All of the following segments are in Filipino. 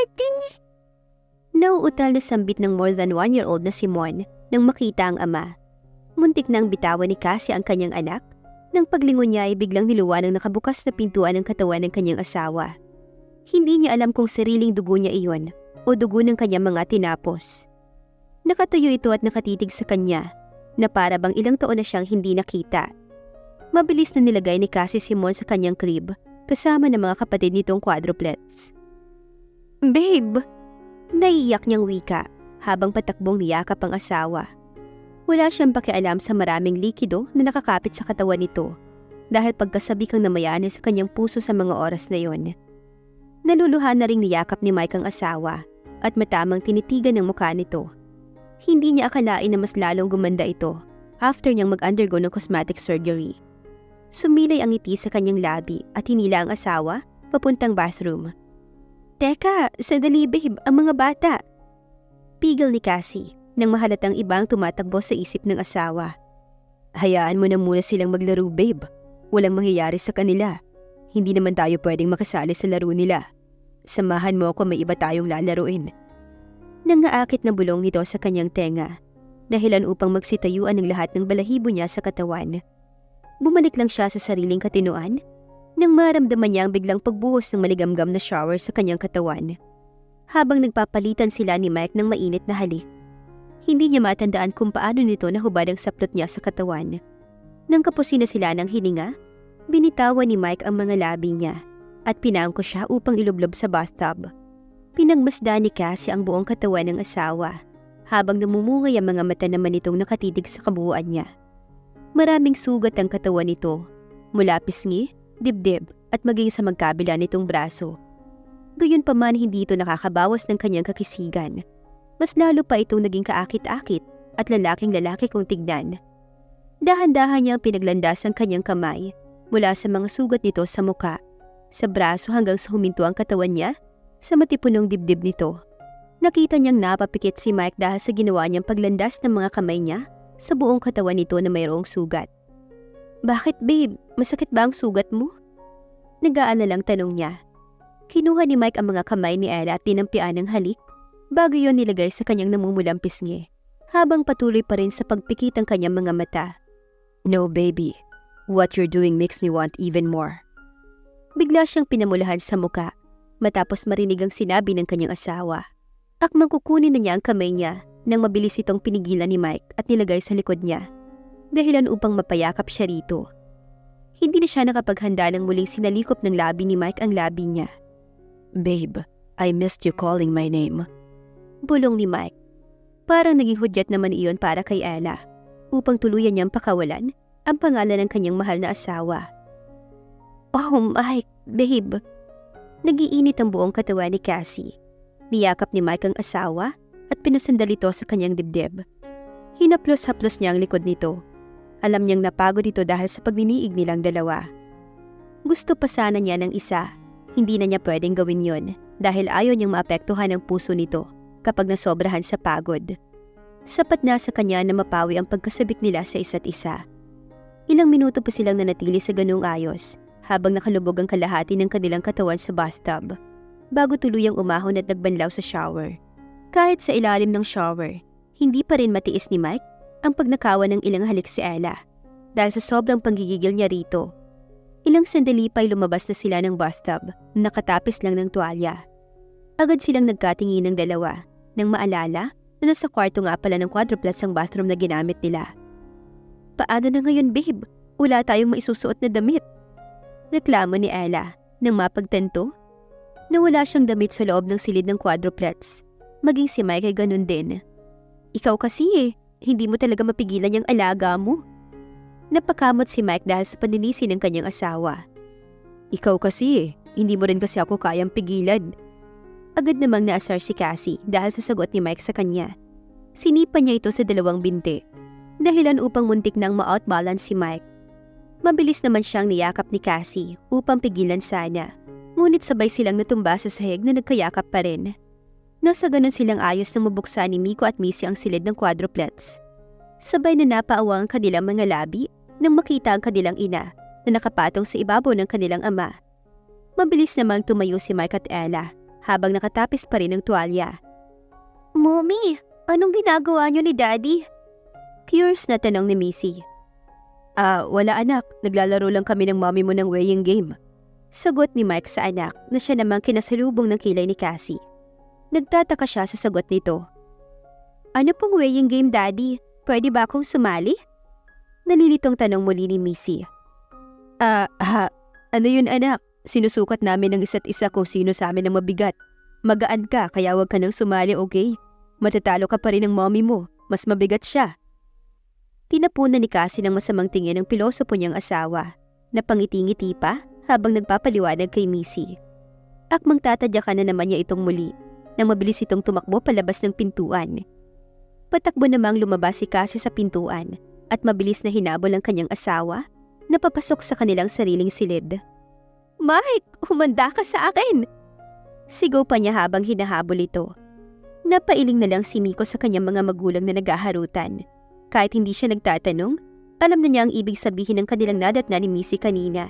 Daddy! Nauutal na sambit ng more than 1-year-old na si Mon nang makita ang ama. Muntik nang bitawan ni Cassie ang kanyang anak. Nang paglingon niya ay biglang niluwan ang nakabukas na pintuan ng katawan ng kanyang asawa. Hindi niya alam kung sariling dugo niya iyon o dugo ng kanyang mga tinapos. Nakatayo ito at nakatitig sa kanya na para bang ilang taon na siyang hindi nakita. Mabilis na nilagay ni Cassie si Mon sa kanyang crib kasama ng mga kapatid nitong quadruplets. Babe! Naiiyak niyang wika habang patakbong niyakap ang asawa. Wala siyang pakialam sa maraming likido na nakakapit sa katawan nito dahil pagkasabikang namayani sa kanyang puso sa mga oras na yon. Naluluhan na ring niyakap ni Mike ang asawa at matamang tinitigan ng mukha nito. Hindi niya akalain na mas lalong gumanda ito after niyang mag-undergo ng cosmetic surgery. Sumilay ang ngiti sa kanyang labi at hinila ang asawa papuntang bathroom. Teka, sandali babe, ang mga bata. Pigil ni Cassie nang mahalatang ibang tumatakbo sa isip ng asawa. Hayaan mo na muna silang maglaro babe. Walang mangyayari sa kanila. Hindi naman tayo pwedeng makasali sa laro nila. Samahan mo ako, may iba tayong lalaruin. Nangaakit na bulong nito sa kanyang tenga, dahilan upang magsitayuan ng lahat ng balahibo niya sa katawan. Bumalik lang siya sa sariling katinuan nang maramdaman niya ang biglang pagbuhos ng maligamgam na shower sa kanyang katawan. Habang nagpapalitan sila ni Mike ng mainit na halik, hindi niya matandaan kung paano nito nahubad ang saplot niya sa katawan. Nang kapusin na sila ng hininga, binitawan ni Mike ang mga labi niya at pinangko siya upang ilublob sa bathtub. Pinagmasdan ni Cassie ang buong katawan ng asawa habang namumungay ang mga mata naman nitong nakatitig sa kabuuan niya. Maraming sugat ang katawan nito, mula pisngi, dibdib at maging sa magkabila nitong braso. Gayunpaman hindi ito nakakabawas ng kanyang kakisigan. Mas lalo pa itong naging kaakit-akit at lalaking-lalaki kung tignan. Dahan-dahan niyang pinaglandas ang kanyang kamay mula sa mga sugat nito sa muka, sa braso hanggang sa huminto ang katawan niya, sa matipunong dibdib nito. Nakita niyang napapikit si Mike dahil sa ginawa niyang paglandas ng mga kamay niya sa buong katawan nito na mayroong sugat. Bakit babe? Masakit ba ang sugat mo? Nag-aalalang tanong niya. Kinuha ni Mike ang mga kamay ni Ella at tinampian ng halik bago yon nilagay sa kanyang namumulang pisngi habang patuloy pa rin sa pagpikit ang kanyang mga mata. No baby, what you're doing makes me want even more. Bigla siyang pinamulahan sa muka matapos marinig ang sinabi ng kanyang asawa. Akmang kukunin na niya ang kamay niya nang mabilis itong pinigilan ni Mike at nilagay sa likod niya, dahilan upang mapayakap siya rito. Hindi na siya nakapaghanda nang muling sinalikop ng labi ni Mike ang labi niya. Babe, I missed you calling my name. Bulong ni Mike. Parang naging hudyat naman iyon para kay Ella upang tuluyan niyang pakawalan ang pangalan ng kanyang mahal na asawa. Oh Mike, babe. Nagiinit ang buong katawan ni Cassie. Niyakap ni Mike ang asawa at pinasandal ito sa kanyang dibdib. Hinaplos-haplos niya ang likod nito. Alam niyang napagod ito dahil sa pagniniig nilang dalawa. Gusto pa sana niya ng isa. Hindi na niya pwedeng gawin yon dahil ayaw niyang maapektuhan ang puso nito kapag nasobrahan sa pagod. Sapat na sa kanya na mapawi ang pagkasabik nila sa isa't isa. Ilang minuto pa silang nanatili sa ganung ayos habang nakalubog ang kalahati ng kanilang katawan sa bathtub bago tuluyang umahon at nagbanlaw sa shower. Kahit sa ilalim ng shower, hindi pa rin matiis ni Mike ang pagnakawan ng ilang halik si Ella dahil sa sobrang panggigigil niya rito. Ilang sandali pa'y lumabas na sila ng bathtub na nakatapis lang ng tuwalya. Agad silang nagkatingin ng dalawa nang maalala na nasa kwarto nga pala ng quadruplets ang bathroom na ginamit nila. Paano na ngayon babe? Wala tayong maisusuot na damit. Reklamo ni Ella nang mapagtanto na wala siyang damit sa loob ng silid ng quadruplets. Maging si Mike ay ganun din. Ikaw kasi hindi mo talaga mapigilan yung alaga mo. Napakamot si Mike dahil sa paninisi ng kanyang asawa. Ikaw kasi hindi mo rin kasi ako kayang pigilan. Agad namang naasar si Cassie dahil sa sagot ni Mike sa kanya. Sinipa niya ito sa dalawang binti, dahilan upang muntik nang ma-outbalance si Mike. Mabilis naman siyang niyakap ni Cassie upang pigilan sana, ngunit sabay silang natumba sa sahig na nagkayakap pa rin. Nasa ganun silang ayos na mabuksan ni Miko at Missy ang silid ng quadruplets. Sabay na napaawang ang kanilang mga labi nang makita ang kanilang ina na nakapatong sa ibabaw ng kanilang ama. Mabilis namang tumayo si Mike at Ella habang nakatapis pa rin ng tuwalya. "Mommy, anong ginagawa niyo ni Daddy?" Curious na tanong ni Missy. Wala anak. Naglalaro lang kami ng mommy mo ng weighing game." Sagot ni Mike sa anak na siya namang kinasalubong ng kilay ni Cassie. Nagtataka siya sa sagot nito. "Ano pong weighing game, Daddy? Pwede ba akong sumali?" Nalilitong tanong muli ni Missy. Ano yun anak? Sinusukat namin ng isa't isa kung sino sa amin ang mabigat. Magaan ka kaya wag ka nang sumali, okay? Matatalo ka pa rin ng mommy mo. Mas mabigat siya." Tinapunan ni Cassie ng masamang tingin ng pilosopo niyang asawa na pangiti-ngiti pa habang nagpapaliwanag kay Missy. Akmang tatadya ka na naman niya itong muli nang mabilis itong tumakbo palabas ng pintuan. Patakbo namang lumabas si Cassie sa pintuan at mabilis na hinabol ang kanyang asawa na papasok sa kanilang sariling silid. "Mike, humanda ka sa akin!" Sigaw pa niya habang hinahabol ito. Napailing na lang si Miko sa kanyang mga magulang na naghaharutan. Kahit hindi siya nagtatanong, alam na niya ang ibig sabihin ng kanilang nadatna ni Missy kanina.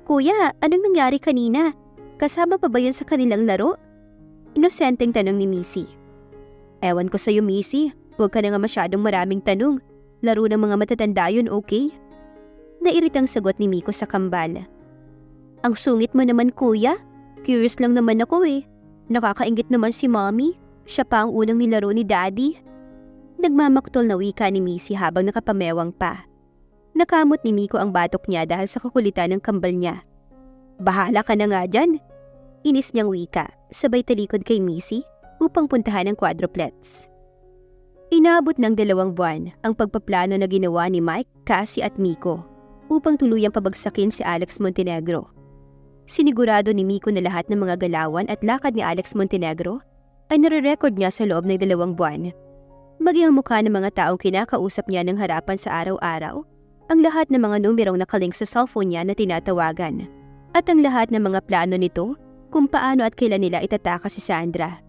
"Kuya, anong nangyari kanina? Kasama pa ba yun sa kanilang laro?" Inosenteng tanong ni Missy. "Ewan ko sa'yo, Missy. Huwag ka na nga masyadong maraming tanong. Laro ng mga matatanda yun, okay?" Nairitang sagot ni Miko sa kambal. "Ang sungit mo naman, kuya. Curious lang naman ako eh. Nakakaingit naman si mommy. Siya pa ang unang nilaro ni daddy." Nagmamaktol na wika ni Missy habang nakapamewang pa. Nakamot ni Miko ang batok niya dahil sa kakulitan ng kambal niya. "Bahala ka na nga dyan." Inis niyang wika, sabay talikod kay Missy upang puntahan ang quadruplets. Inaabot ng 2 buwan ang pagpaplano na ginawa ni Mike, Cassie at Miko upang tuluyang pabagsakin si Alex Montenegro. Sinigurado ni Miko na lahat ng mga galawan at lakad ni Alex Montenegro ay nare-record niya sa loob ng 2 buwan. Maging ang mukha ng mga taong kinakausap niya ng harapan sa araw-araw, ang lahat ng mga numerong nakalink sa cellphone niya na tinatawagan, at ang lahat ng mga plano nito kung paano at kailan nila itataka si Sandra.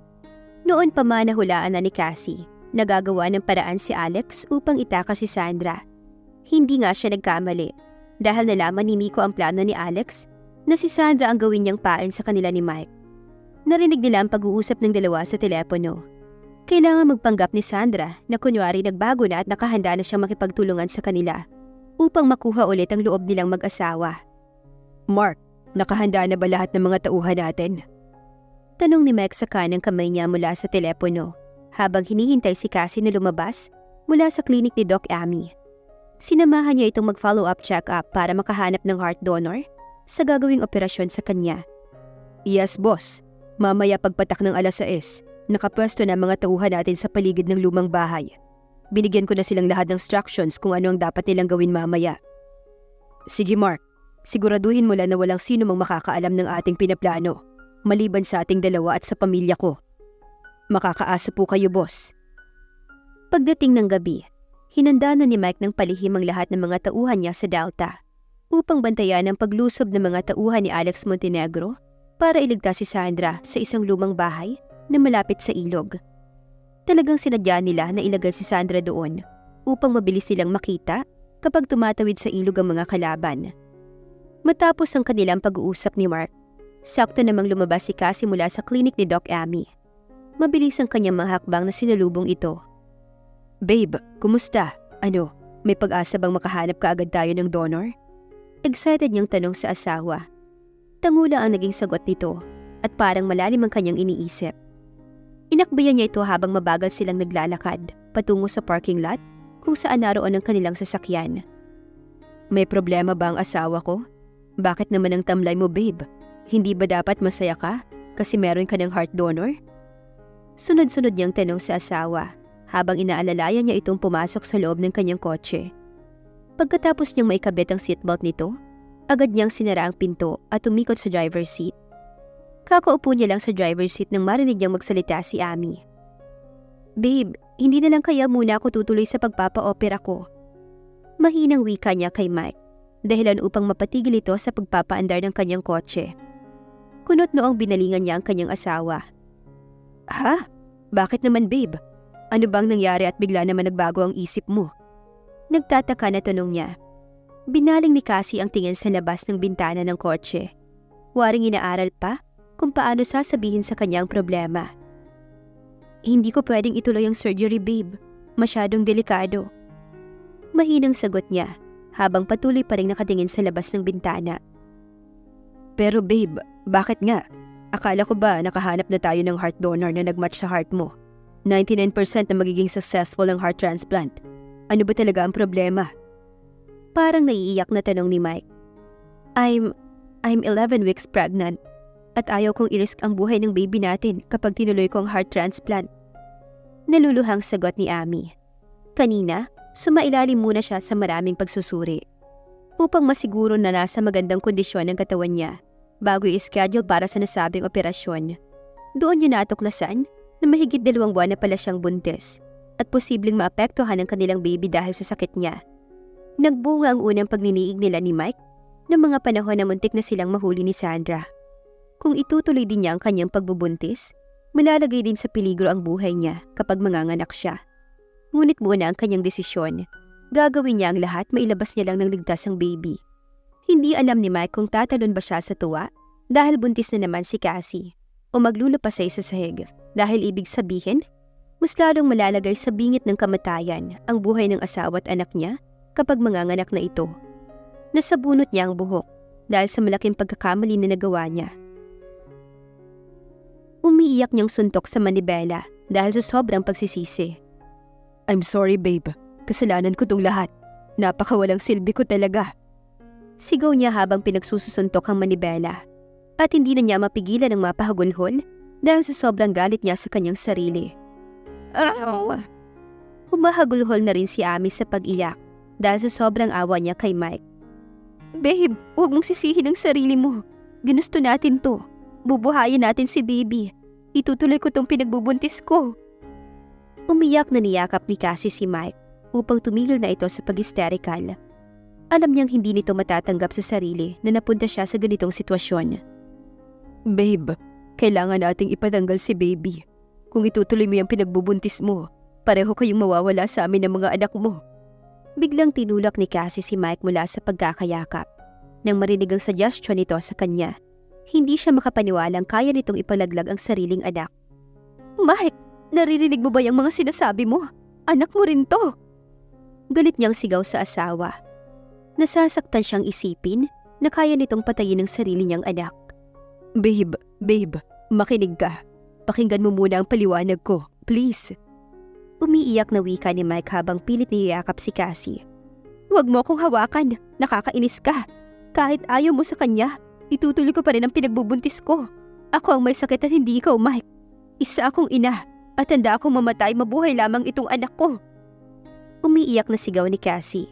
Noon pa man nahulaan na ni Cassie, nagagawa ng paraan si Alex upang itaka si Sandra. Hindi nga siya nagkamali dahil nalaman ni Miko ang plano ni Alex na si Sandra ang gawin niyang pain sa kanila ni Mike. Narinig nila ang pag-uusap ng dalawa sa telepono. Kailangan magpanggap ni Sandra na kunwari nagbago na at nakahanda na siyang makipagtulungan sa kanila upang makuha ulit ang loob nilang mag-asawa. "Mark, nakahanda na ba lahat ng mga tauhan natin?" Tanong ni Mike sa kanang kamay niya mula sa telepono habang hinihintay si Cassie na lumabas mula sa klinik ni Doc Amy. Sinamahan niya itong mag-follow-up check-up para makahanap ng heart donor sa gagawing operasyon sa kanya. "Yes, boss. Mamaya pagpatak ng 6:00, nakapwesto na mga tauhan natin sa paligid ng lumang bahay. Binigyan ko na silang lahat ng instructions kung ano ang dapat nilang gawin mamaya." "Sige Mark, siguraduhin mo lang na walang sino mang makakaalam ng ating pinaplano, maliban sa ating dalawa at sa pamilya ko." "Makakaasa po kayo, boss." Pagdating ng gabi, hinanda na ni Mike ng palihim ang lahat ng mga tauhan niya sa Delta upang bantayan ang paglusob ng mga tauhan ni Alex Montenegro para iligtas si Sandra sa isang lumang bahay na malapit sa ilog. Talagang sinadya nila na ilagay si Sandra doon upang mabilis silang makita kapag tumatawid sa ilog ang mga kalaban. Matapos ang kanilang pag-uusap ni Mark, sakto namang lumabas si Cassie mula sa klinik ni Doc Amy. Mabilis ang kanyang mga hakbang na sinalubong ito. "Babe, kumusta? Ano, may pag-asa bang makahanap ka agad tayo ng donor?" Excited niyang tanong sa asawa. Tangula ang naging sagot nito at parang malalim ang kanyang iniisip. Inakbayan niya ito habang mabagal silang naglalakad patungo sa parking lot kung saan naroon ang kanilang sasakyan. "May problema ba ang asawa ko? Bakit naman ang tamlay mo, babe? Hindi ba dapat masaya ka kasi meron ka ng heart donor?" Sunod-sunod niyang tanong sa asawa habang inaalalayan niya itong pumasok sa loob ng kanyang kotse. Pagkatapos niyang maikabit ang seatbelt nito, agad niyang sinara ang pinto at umikot sa driver's seat. Kakaupo niya lang sa driver's seat nang marinig niyang magsalita si Amy. "Babe, hindi na lang kaya muna ako tutuloy sa pagpapa-opera ko." Mahinang wika niya kay Mike, dahilan upang mapatigil ito sa pagpapaandar ng kanyang kotse. Kunot noong binalingan niya ang kanyang asawa. "Ha? Bakit naman, babe? Ano bang nangyari at bigla naman nagbago ang isip mo?" Nagtataka na tanong niya. Binaling ni Cassie ang tingin sa labas ng bintana ng kotse. Waring inaaral pa kung paano sasabihin sa kanya ang problema. Hindi ko pwedeng ituloy ang surgery, babe. Masyadong delikado. Mahinang sagot niya habang patuloy pa rin nakatingin sa labas ng bintana. Pero babe, bakit nga? Akala ko ba nakahanap na tayo ng heart donor na nagmatch sa heart mo? 99% na magiging successful ang heart transplant. Ano ba talaga ang problema? Parang naiiyak na tanong ni Mike. I'm 11 weeks pregnant at ayaw kong i-risk ang buhay ng baby natin kapag tinuloy ko ang heart transplant. Naluluhang sagot ni Amy. Kanina, sumailalim muna siya sa maraming pagsusuri upang masiguro na nasa magandang kondisyon ang katawan niya bago i-schedule para sa nasabing operasyon. Doon niya natuklasan na mahigit 2 buwan na pala siyang buntis at posibleng maapektuhan ang kanilang baby dahil sa sakit niya. Nagbunga ang unang pagniniig nila ni Mike ng mga panahon na muntik na silang mahuli ni Sandra. Kung itutuloy din niya ang kanyang pagbubuntis, malalagay din sa peligro ang buhay niya kapag manganganak siya. Ngunit muna ang kanyang desisyon. Gagawin niya ang lahat, mailabas niya lang ng ligtas ang baby. Hindi alam ni Mike kung tatalon ba siya sa tuwa dahil buntis na naman si Cassie o maglulupasay sa sahig dahil ibig sabihin, mas lalong malalagay sa bingit ng kamatayan ang buhay ng asawa at anak niya kapag manganganak na ito. Nasa bunot niya ang buhok dahil sa malaking pagkakamali na nagawa niya. Umiiyak niyang suntok sa manibela dahil sa sobrang pagsisisi. I'm sorry babe, kasalanan ko tong lahat. Napakawalang silbi ko talaga. Sigaw niya habang pinagsusuntok ang manibela at hindi na niya mapigilan ang mapahagulhol dahil sa sobrang galit niya sa kanyang sarili. Humahagulhol na rin si Amy sa pag-iyak dahil sa sobrang awa niya kay Mike. Babe, huwag mong sisihin ang sarili mo. Ginusto natin to. Bubuhayin natin si baby. Itutuloy ko tong pinagbubuntis ko. Umiyak na niyakap ni Cassie si Mike upang tumigil na ito sa pag-hysterical. Alam niyang hindi nito matatanggap sa sarili na napunta siya sa ganitong sitwasyon. Babe, kailangan nating ipatanggal si baby. Kung itutuloy mo yung pinagbubuntis mo, pareho kayong mawawala sa amin ng mga anak mo. Biglang tinulak ni Cassie si Mike mula sa pagkakayakap. Nang marinig ang suggestion nito sa kanya, hindi siya makapaniwalang kaya nitong ipalaglag ang sariling anak. Mike, naririnig mo ba yung mga sinasabi mo? Anak mo rin to. Galit niyang sigaw sa asawa. Nasasaktan siyang isipin na kaya nitong patayin ang sarili niyang anak. Babe, makinig ka. Pakinggan mo muna ang paliwanag ko, please. Umiiyak na wika ni Mike habang pilit niyayakap si Cassie. Huwag mo akong hawakan, nakakainis ka. Kahit ayaw mo sa kanya, itutuloy ko pa rin ang pinagbubuntis ko. Ako ang may sakit at hindi ikaw, Mike. Isa akong ina at handa akong mamatay, mabuhay lamang itong anak ko. Umiiyak na sigaw ni Cassie.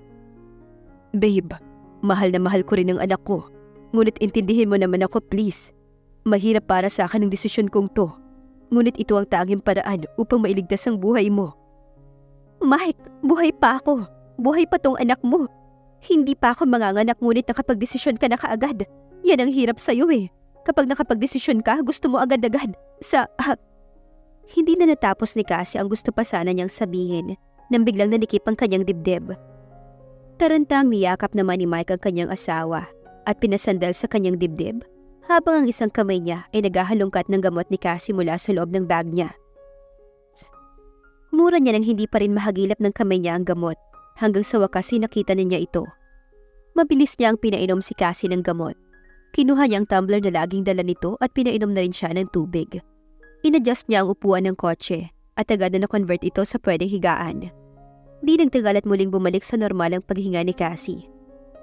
Babe, mahal na mahal ko rin ang anak ko. Ngunit intindihin mo naman ako, please. Mahirap para sa akin ang desisyon kong to. Ngunit ito ang tanging paraan upang mailigtas ang buhay mo. Mike, buhay pa ako. Buhay pa tong anak mo. Hindi pa ako manganganak ngunit nakapagdesisyon ka na kaagad. Yan ang hirap sa'yo eh. Kapag nakapagdesisyon ka, gusto mo agad-agad. Hindi na natapos ni Cassie ang gusto pa sana niyang sabihin nang biglang nanikip ang kanyang dibdib. Tarantang niyakap naman ni Mike ang kanyang asawa at pinasandal sa kanyang dibdib habang ang isang kamay niya ay naghahalongkat ng gamot ni Cassie mula sa loob ng bag niya. Mura niya nang hindi pa rin mahagilap ng kamay niya ang gamot hanggang sa wakas nakita na niya ito. Mabilis niya ang pinainom si Cassie ng gamot. Kinuha niya ang tumbler na laging dala nito at pinainom na rin siya ng tubig. Inadjust niya ang upuan ng kotse at agad na na-convert ito sa pwedeng higaan. Di nagtagal at muling bumalik sa normal ang paghinga ni Cassie.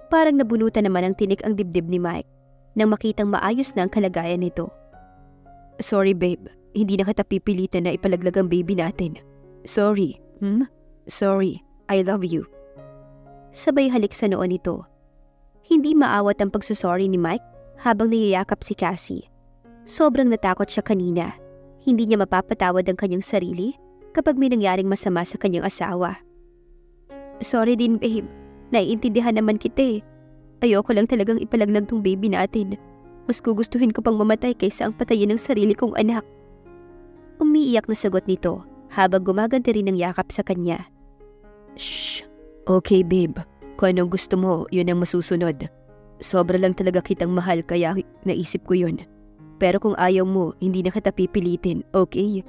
Parang nabunutan naman ang tinik ang dibdib ni Mike nang makitang maayos na ang kalagayan nito. Sorry babe, hindi na kita pipilitan na ipalaglag ang baby natin. Sorry, Sorry, I love you. Sabay halik sa noon nito. Hindi maawat ang pagsusorry ni Mike habang niyayakap si Cassie. Sobrang natakot siya kanina. Hindi niya mapapatawad ang kanyang sarili kapag may nangyaring masama sa kanyang asawa. Sorry din babe, naiintindihan naman kita eh. Ayoko lang talagang ipalaglag tong baby natin. Mas gugustuhin ko pang mamatay kaysa ang patayin ng sarili kong anak. Umiiyak na sagot nito habang gumaganti rin ng yakap sa kanya. Shh, okay babe. Kung anong gusto mo, yun ang masusunod. Sobra lang talaga kitang mahal kaya naisip ko yun. Pero kung ayaw mo, hindi na kita pipilitin, okay?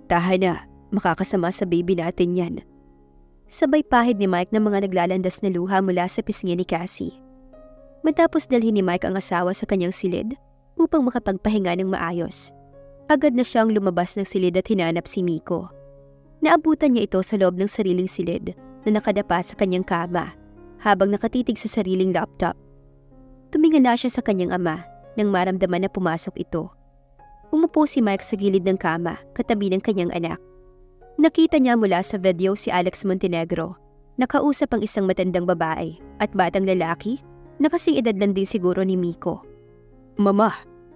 Tahan na, makakasama sa baby natin yan. Sabay pahid ni Mike ng mga naglalandas na luha mula sa pisngi ni Cassie. Matapos dalhin ni Mike ang asawa sa kanyang silid upang makapagpahinga ng maayos, agad na siyang lumabas ng silid at hinanap si Miko. Naabutan niya ito sa loob ng sariling silid na nakadapa sa kanyang kama habang nakatitig sa sariling laptop. Tuminga na siya sa kanyang ama nang maramdaman na pumasok ito. Umupo si Mike sa gilid ng kama katabi ng kanyang anak. Nakita niya mula sa video si Alex Montenegro. Nakausap ang isang matandang babae at batang lalaki na kasing edad lang din siguro ni Miko. Mama,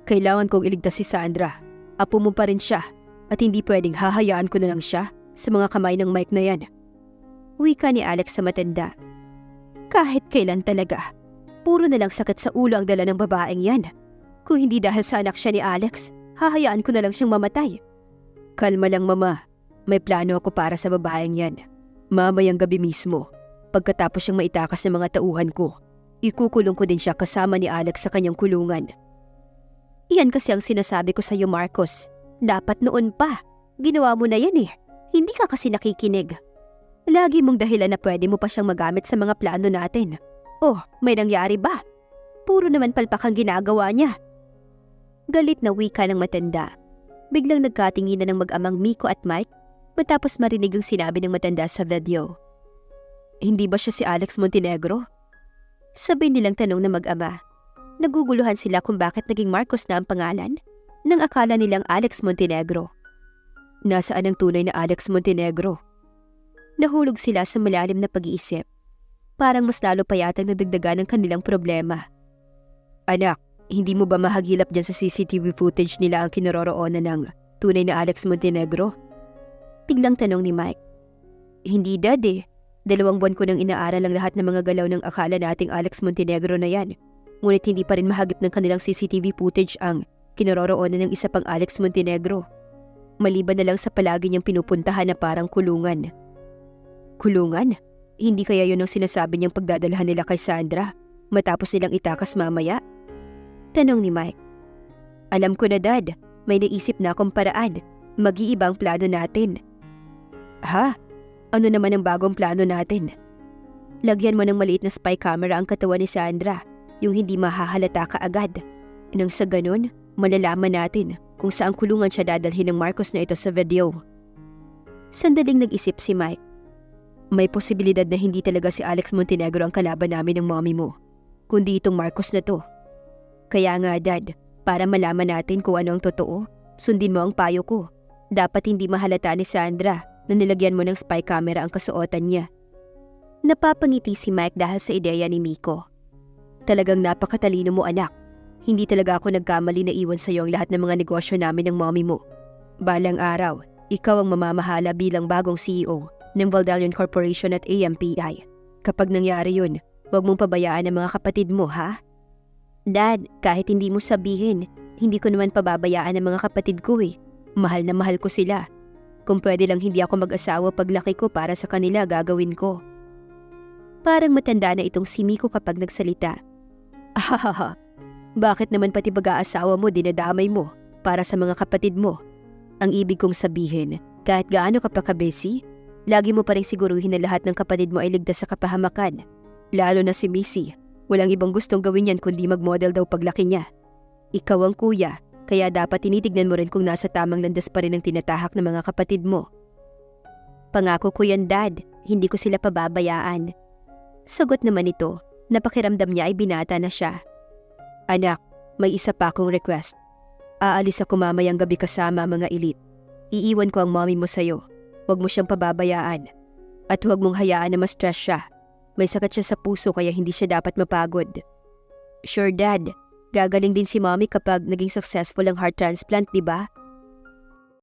kailangan kong iligtas si Sandra. Apo mo pa rin siya at hindi pwedeng hahayaan ko na lang siya sa mga kamay ng Mike na yan. Wika ni Alex sa matanda. Kahit kailan talaga, puro na lang sakit sa ulo ang dala ng babaeng yan. Kung hindi dahil sa anak siya ni Alex, hahayaan ko na lang siyang mamatay. Kalma lang mama, may plano ako para sa babaeng yan. Mamayang gabi mismo, pagkatapos siyang maitakas ng mga tauhan ko, ikukulong ko din siya kasama ni Alex sa kanyang kulungan. Iyan kasi ang sinasabi ko sa iyo, Marcos. Dapat noon pa. Ginawa mo na yan eh. Hindi ka kasi nakikinig. Lagi mong dahilan na pwede mo pa siyang magamit sa mga plano natin. Oh, may nangyari ba? Puro naman palpak ang ginagawa niya. Galit na wika ng matanda. Biglang nagkatinginan ng mag-amang Miko at Mike matapos marinig ang sinabi ng matanda sa video. Hindi ba siya si Alex Montenegro? Sabay nilang tanong na mag-ama. Naguguluhan sila kung bakit naging Marcos na ang pangalan nang akala nilang Alex Montenegro. Nasaan ang tunay na Alex Montenegro? Nahulog sila sa malalim na pag-iisip. Parang mas lalo pa yata nadagdagan ang kanilang problema. Anak, hindi mo ba mahagilap dyan sa CCTV footage nila ang kinaroroonan ng tunay na Alex Montenegro? Biglang tanong ni Mike. Hindi dad eh. 2 buwan ko nang inaaral ang lahat ng mga galaw ng akala nating Alex Montenegro na yan. Ngunit hindi pa rin mahagip ng kanilang CCTV footage ang kinaroroonan ng isa pang Alex Montenegro. Maliban na lang sa palagi niyang pinupuntahan na parang kulungan. Kulungan? Hindi kaya yun ang sinasabi niyang pagdadalhan nila kay Sandra matapos nilang itakas mamaya? Tanong ni Mike. Alam ko na dad, may naisip na akong paraan. Mag-iiba ang plano natin. Ha? Ano naman ang bagong plano natin? Lagyan mo ng maliit na spy camera ang katawan ni Sandra, yung hindi mahahalata kaagad. Nang sa ganun, malalaman natin kung saan kulungan siya dadalhin ng Marcos na ito sa video. Sandaling nag-isip si Mike. May posibilidad na hindi talaga si Alex Montenegro ang kalaban namin ng mommy mo, kundi itong Marcos na to. Kaya nga dad, para malaman natin kung ano ang totoo, sundin mo ang payo ko. Dapat hindi mahalata ni Sandra na nilagyan mo ng spy camera ang kasuotan niya. Napapangiti si Mike dahil sa ideya ni Miko. Talagang napakatalino mo anak. Hindi talaga ako nagkamali na iwan sa iyo ang lahat ng mga negosyo namin ng mommy mo. Balang araw, ikaw ang mamamahala bilang bagong CEO ng Valdalion Corporation at AMPI. Kapag nangyari yun, huwag mong pabayaan ang mga kapatid mo, ha? Dad, kahit hindi mo sabihin, hindi ko naman pababayaan ang mga kapatid ko eh. Mahal na mahal ko sila. Kung pwede lang hindi ako mag-asawa paglaki ko para sa kanila, gagawin ko. Parang matanda na itong si Miko kapag nagsalita. Ahahaha, bakit naman pati pag-aasawa mo dinadamay mo para sa mga kapatid mo? Ang ibig kong sabihin, kahit gaano ka pa ka-busy, lagi mo pa rin siguruhin na lahat ng kapatid mo ay ligtas sa kapahamakan. Lalo na si Missy, walang ibang gustong gawin yan kundi mag-model daw paglaki niya. Ikaw ang kuya, kaya dapat tinitignan mo rin kung nasa tamang landas pa rin ang tinatahak ng mga kapatid mo. Pangako ko yan dad, hindi ko sila pababayaan. Sagot naman ito, napakiramdam niya ay binata na siya. Anak, may isa pa akong request. Aalis ako mamayang gabi kasama mga elite. Iiwan ko ang mommy mo sa'yo. Huwag mo siyang pababayaan. At huwag mong hayaan na ma-stress siya. May sakit siya sa puso kaya hindi siya dapat mapagod. Sure dad, gagaling din si mommy kapag naging successful ang heart transplant, di ba?